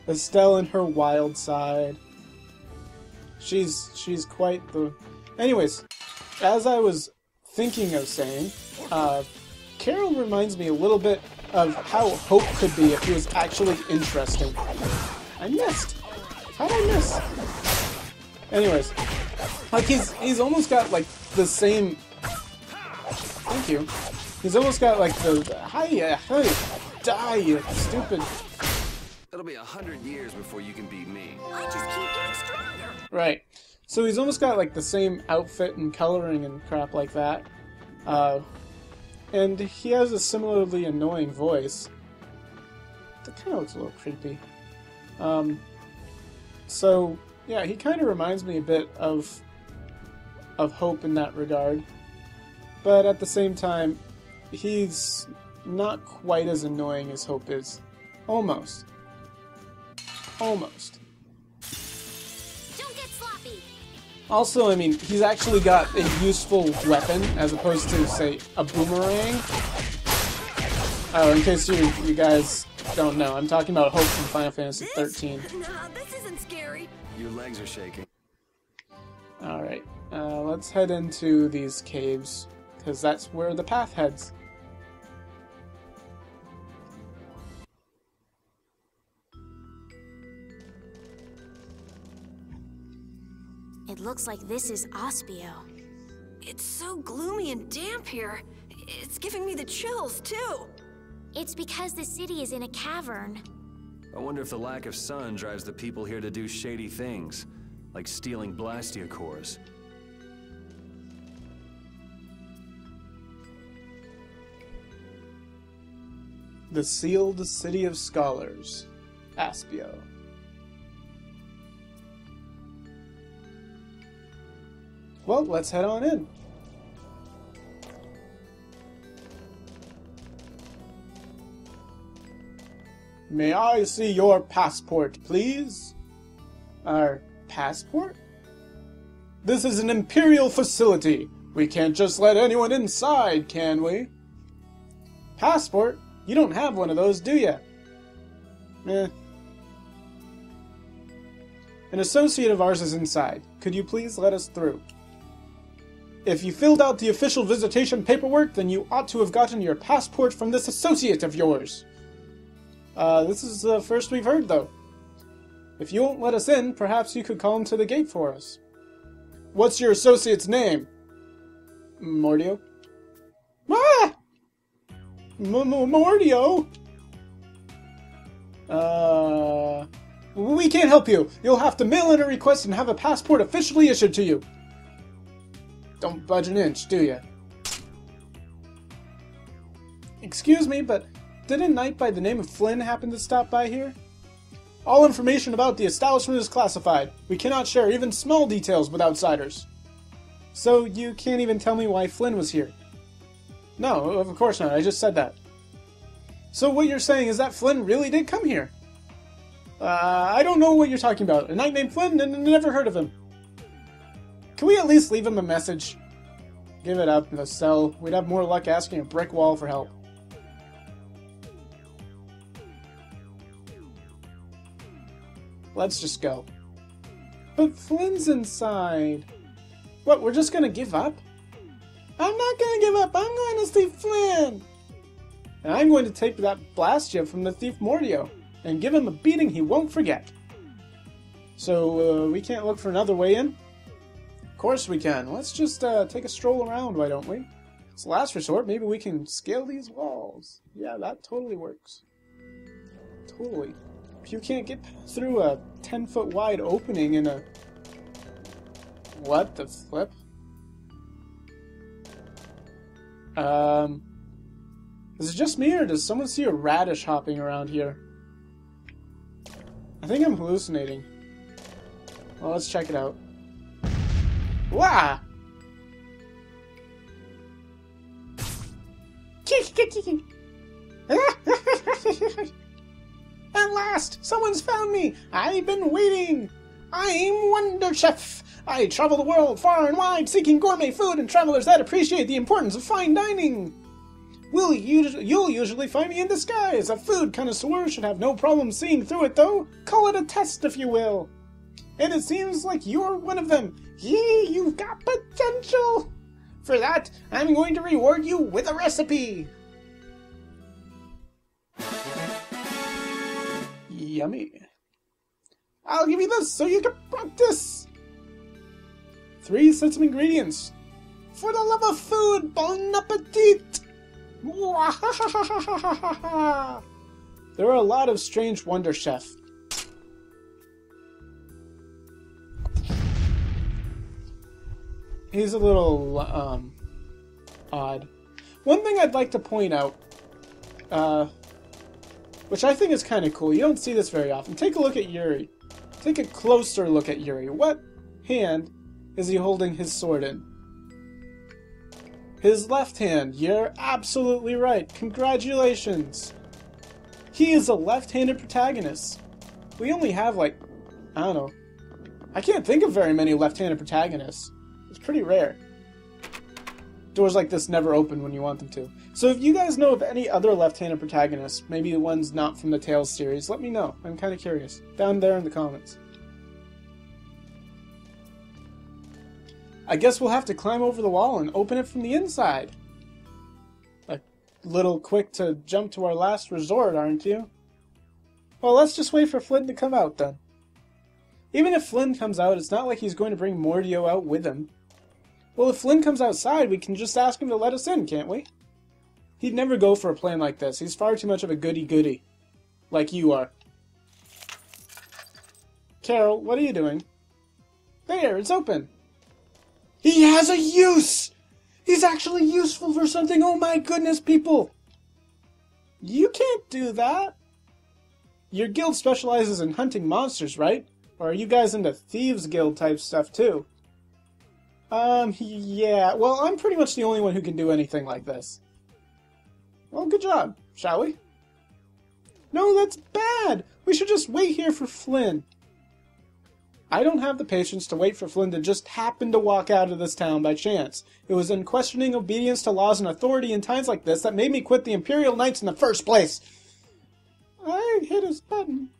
Estelle and her wild side. She's quite the... Anyways, as I was thinking of saying, Carol reminds me a little bit of how Hope could be if he was actually interesting. I missed! How'd I miss? Anyways, like he's almost got like the same... Thank you. He's almost got like the... Hi, die, you stupid... It'll be 100 years before you can beat me. I just keep getting stronger. Right. So he's almost got like the same outfit and coloring and crap like that. And he has a similarly annoying voice. That kind of looks a little creepy. So yeah, he kind of reminds me a bit of Hope in that regard. But at the same time, he's not quite as annoying as Hope is. Almost. Almost. Don't get sloppy. Also, I mean, he's actually got a useful weapon as opposed to, say, a boomerang. Oh, in case you guys don't know, I'm talking about Hope from Final Fantasy XIII. Nah, this isn't scary. Your legs are shaking. Alright, let's head into these caves, because that's where the path heads. It looks like this is Aspio. It's so gloomy and damp here. It's giving me the chills, too. It's because the city is in a cavern. I wonder if the lack of sun drives the people here to do shady things, like stealing blastia cores. The Sealed City of Scholars, Aspio. Well, let's head on in. May I see your passport, please? Our passport? This is an Imperial facility. We can't just let anyone inside, can we? Passport? You don't have one of those, do you? Eh. An associate of ours is inside. Could you please let us through? If you filled out the official visitation paperwork, then you ought to have gotten your passport from this associate of yours. This is the first we've heard, though. If you won't let us in, perhaps you could call him to the gate for us. What's your associate's name? Mordio. Ah! Mordio? We can't help you. You'll have to mail in a request and have a passport officially issued to you. Don't budge an inch, do you? Excuse me, but did a knight by the name of Flynn happen to stop by here? All information about the establishment is classified. We cannot share even small details with outsiders. So you can't even tell me why Flynn was here? No, of course not. I just said that. So what you're saying is that Flynn really did come here? I don't know what you're talking about. A knight named Flynn? Never heard of him. Can we at least leave him a message? Give it up, Estelle. We'd have more luck asking a brick wall for help. Let's just go. But Flynn's inside. What, we're just gonna give up? I'm not gonna give up. I'm going to see Flynn. And I'm going to take that blastia from the thief Mordio and give him a beating he won't forget. So, we can't look for another way in? Of course we can. Let's just take a stroll around, why don't we? It's the last resort. Maybe we can scale these walls. Yeah, that totally works. Totally. If you can't get through a 10-foot wide opening in a... What the flip? Is it just me, or does someone see a radish hopping around here? I think I'm hallucinating. Well, let's check it out. Wah! At last! Someone's found me! I've been waiting! I'm Wonder Chef! I travel the world far and wide seeking gourmet food and travelers that appreciate the importance of fine dining! You'll usually find me in disguise. A food connoisseur should have no problem seeing through it, though. Call it a test, if you will. And it seems like you're one of them. Yee, you've got potential. For that, I'm going to reward you with a recipe. Yummy. I'll give you this so you can practice. 3 sets of ingredients. For the love of food, bon appetit. There are a lot of strange wonder, chef. He's a little, odd. One thing I'd like to point out, which I think is kind of cool. You don't see this very often. Take a look at Yuri. Take a closer look at Yuri. What hand is he holding his sword in? His left hand. You're absolutely right. Congratulations. He is a left-handed protagonist. We only have, like, I don't know. I can't think of very many left-handed protagonists. It's pretty rare. Doors like this never open when you want them to. So if you guys know of any other left-handed protagonists, maybe the ones not from the Tales series, let me know. I'm kind of curious. Down there in the comments. I guess we'll have to climb over the wall and open it from the inside. A little quick to jump to our last resort, aren't you? Well, let's just wait for Flynn to come out then. Even if Flynn comes out, it's not like he's going to bring Mordio out with him. Well, if Flynn comes outside, we can just ask him to let us in, can't we? He'd never go for a plan like this. He's far too much of a goody-goody. Like you are. Carol, what are you doing? There, it's open. He has a use! He's actually useful for something, oh my goodness, people! You can't do that! Your guild specializes in hunting monsters, right? Or are you guys into Thieves Guild type stuff too? Yeah, well, I'm pretty much the only one who can do anything like this. Well, good job, shall we? No, that's bad! We should just wait here for Flynn. I don't have the patience to wait for Flynn to just happen to walk out of this town by chance. It was unquestioning obedience to laws and authority in times like this that made me quit the Imperial Knights in the first place. I hit his button.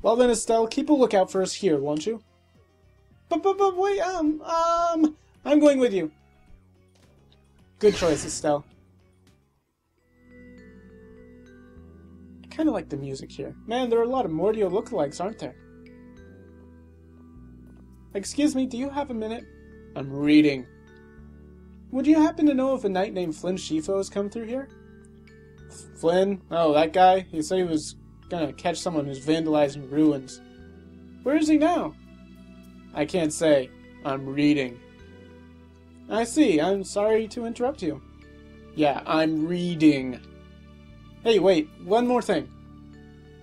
Well then, Estelle, keep a lookout for us here, won't you? But wait, I'm going with you. Good choice, Estelle. I kind of like the music here. Man, there are a lot of Mordio lookalikes, aren't there? Excuse me, do you have a minute? I'm reading. Would you happen to know if a knight named Flynn Shifo has come through here? Flynn? Oh, that guy? He said he was gonna catch someone who's vandalizing ruins. Where is he now? I can't say. I'm reading. I see. I'm sorry to interrupt you. Yeah, I'm reading. Hey, wait. One more thing.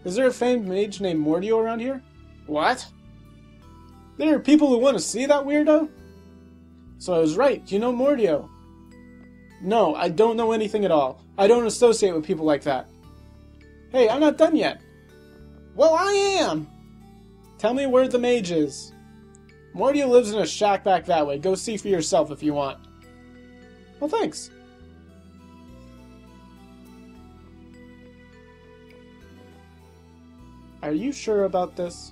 Is there a famed mage named Mordio around here? What? There are people who want to see that weirdo? So I was right. You know Mordio? No, I don't know anything at all. I don't associate with people like that. Hey, I'm not done yet. Well, I am! Tell me where the mage is. Mordio lives in a shack back that way. Go see for yourself if you want. Well, thanks. Are you sure about this?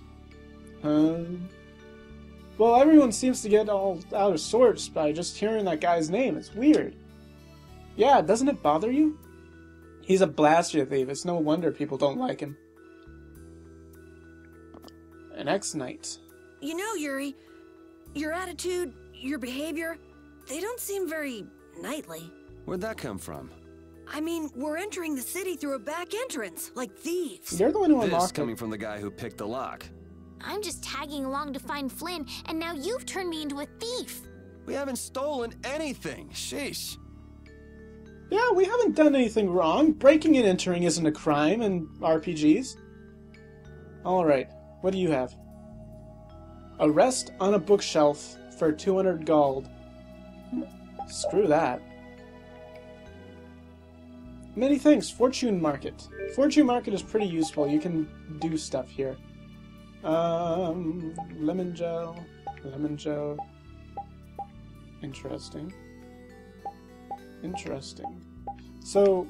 Well, everyone seems to get all out of sorts by just hearing that guy's name. It's weird. Yeah, doesn't it bother you? He's a blastia thief. It's no wonder people don't like him. An ex-knight. You know, Yuri, your attitude, your behavior, they don't seem very knightly. Where'd that come from? I mean, we're entering the city through a back entrance, like thieves. You're the one who This unlocked coming it. from the guy who picked the lock. I'm just tagging along to find Flynn, and now you've turned me into a thief. We haven't stolen anything. Sheesh. Yeah, we haven't done anything wrong. Breaking and entering isn't a crime in RPGs. Alright, what do you have? A rest on a bookshelf for 200 gold. Screw that. Many thanks, Fortune Market. Fortune Market is pretty useful. You can do stuff here. Lemon gel. Lemon gel. Interesting. Interesting. So,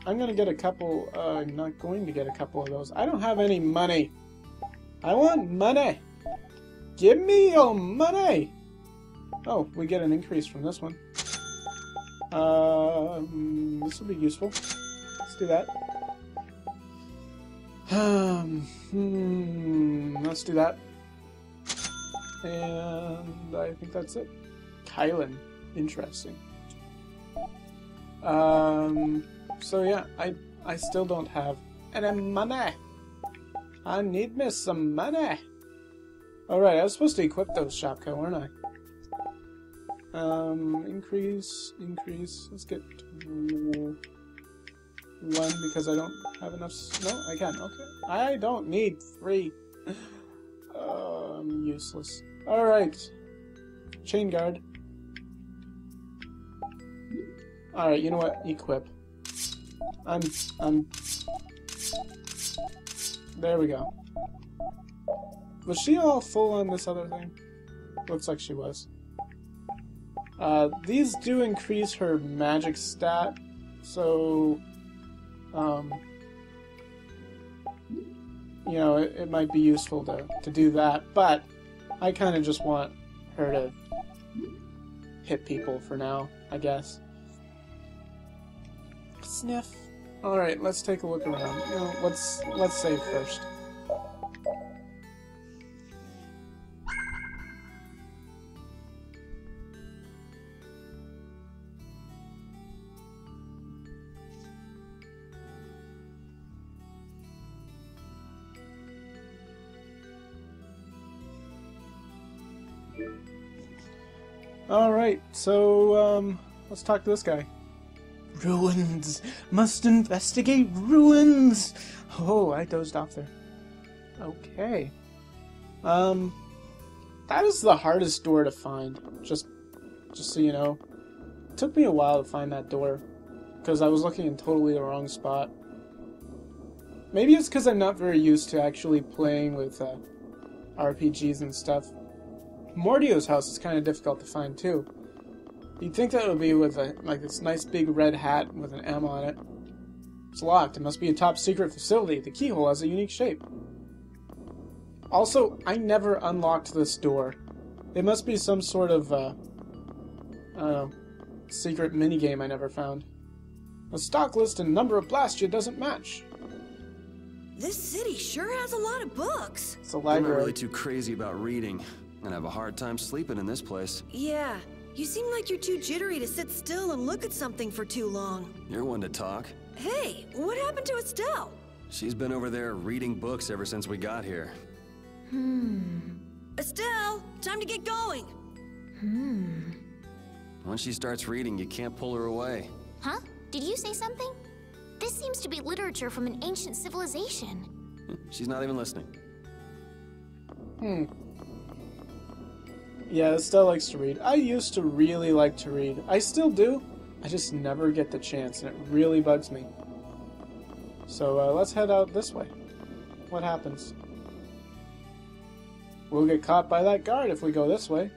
I'm gonna get a couple, I'm not going to get a couple of those. I don't have any money. I want money. Give me your money. Oh, we get an increase from this one. This will be useful. Let's do that. Let's do that. And I think that's it. Kylan. Interesting. So yeah, I still don't have any money. I need me some money. Alright, I was supposed to equip those Shopko, weren't I? Increase. Let's get 1 because I don't have enough. No, I can. Okay. I don't need 3. I'm useless. Alright. Chain guard. Alright, you know what? Equip. There we go. Was she all full on this other thing? Looks like she was. These do increase her magic stat, so, you know, it might be useful to do that, but I kind of just want her to hit people for now, I guess. Sniff. Alright, let's take a look around. You know, let's save first. Alright, so, let's talk to this guy. Ruins! Must investigate ruins! Oh, I dozed off there. Okay. That is the hardest door to find. Just so you know. It took me a while to find that door. Because I was looking in totally the wrong spot. Maybe it's because I'm not very used to actually playing with, RPGs and stuff. Mordio's house is kind of difficult to find too. You'd think that it would be with like this nice big red hat with an M on it. It's locked. It must be a top secret facility. The keyhole has a unique shape. Also, I never unlocked this door. It must be some sort of I don't know, secret minigame I never found. The stock list and number of blastia doesn't match. This city sure has a lot of books. It's a I'm library. not really too crazy about reading, and I have a hard time sleeping in this place. Yeah, you seem like you're too jittery to sit still and look at something for too long. You're one to talk. Hey, what happened to Estelle? She's been over there reading books ever since we got here. Estelle, time to get going. Once she starts reading, you can't pull her away. Huh? Did you say something? This seems to be literature from an ancient civilization. She's not even listening. Yeah, Estelle likes to read. I used to really like to read. I still do. I just never get the chance, and it really bugs me. So, let's head out this way. What happens? We'll get caught by that guard if we go this way.